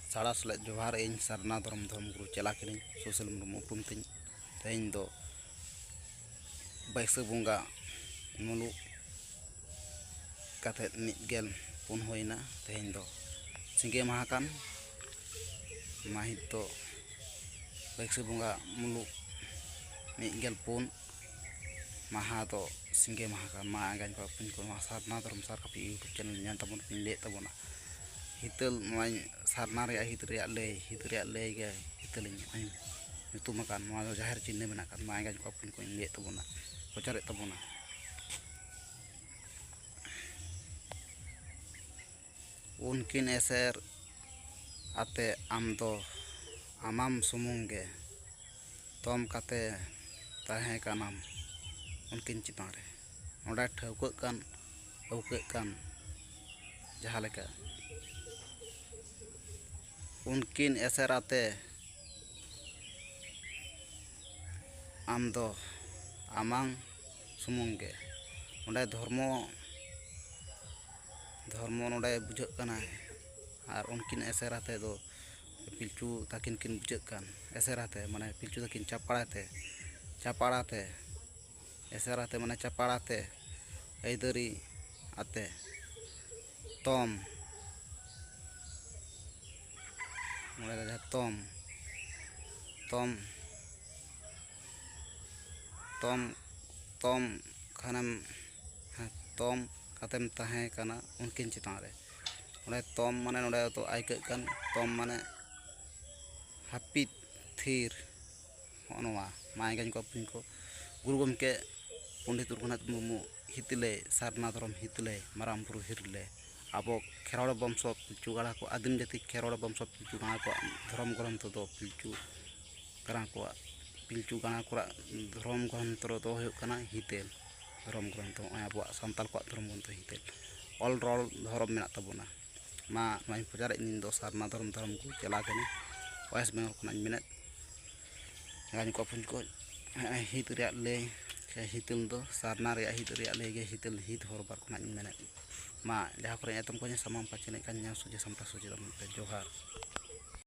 साड़ा सलेद जोहार इन सारना धर्म गुरु चला कि सोशल मुर्मू उपरूम तीन तेज दो बैसाख बंगा मुलुग कते मिदगेल पुन होना तेज दो सिंगे माहा कान माहित दो बैसाख बंगा मुलुग मिदगेल पुन माहा दो सिंगे माहा कान मा आगान को सारना धर्म सार कापी यूट्यूब चैनल ᱧᱮᱞ तबन पिन ले तबना हितल नोय सारना रे हित रे लय गे हितल ᱧᱩᱛᱩᱢ ᱟᱠᱟᱱ ᱱᱚᱣᱟ ᱫᱚ ᱡᱟᱦᱮᱨ ᱪᱤᱱᱦᱟᱹ ᱢᱮᱱᱟᱜ ᱟᱠᱟᱫ ᱢᱟ ᱟᱸᱜᱟᱡ ᱠᱚ ᱟᱯᱤᱱ ᱠᱚᱧ ᱞᱟᱹᱭᱮᱫ ᱛᱟᱵᱚᱱᱟ ᱯᱨᱚᱪᱟᱨᱮᱫ ᱛᱟᱵᱚᱱᱟ ᱩᱱᱠᱤᱱ ᱮᱥᱮᱨ ᱟᱛᱮ ᱟᱢ ᱫᱚ ᱟᱢᱟᱢ ᱥᱩᱢᱩᱝ ᱜᱮ ᱛᱚᱢ ᱠᱟᱛᱮ ᱛᱟᱦᱮᱸ ᱠᱟᱱᱟᱢ उनकिन चितान रे ओंडे ᱴᱷᱟᱹᱣᱠᱟᱹᱜ ᱠᱟᱱ ᱡᱟᱦᱟᱸ ᱞᱮᱠᱟ उनकिन एसर आते आम दो आमांग सुमुंग गे ओंडे धर्म नोडे बुझाᱹᱜ कना और उनकिन एसर आते दो पिलचू ताकिन किन बुझाᱹᱜ कान एसर आते माने पिलचू ताकिन चापाड़ाते एसर आते माने चापाड़ाते ऐदरी आते तोम तोम खानम तोम कातेम ताहें काना उनकिन चितान रे ओंडे तोम माने नोडे तो आइकᱹᱜ कान तोम माने हापित थीर होनवा माइगन को पिन को गुरु गमके पंडित रघुनाथ मुर्मू हितले सारना धर्म हितले माराम बुरु हिरले आबो खेरवाड़ वंश पिलचू गाड़ा को आदिम जाति खेरवाड़ वंश पिलचू गाड़ा को धर्म ग्रंथ दो पिलचू गाड़ा को धर्म ग्रंथ दो हुयुग कना हितेल धर्म ग्रंथ आबो सान्ताल को धर्म ग्रंथ हितेल ऑल रॉल धर्म मेना तबोना मा नोय प्रचार इन दो सारना धर्म को चला कनी वेस्ट बेंगल को मेनेत गानी को अपन को हित रिया ले हितल दो सारना रिया हित रिया ले गे हितल हित हर बार को मेनेत मा जहाँ को एतम को सामाम पाचने का सुजे सामटा सुजे जोहार।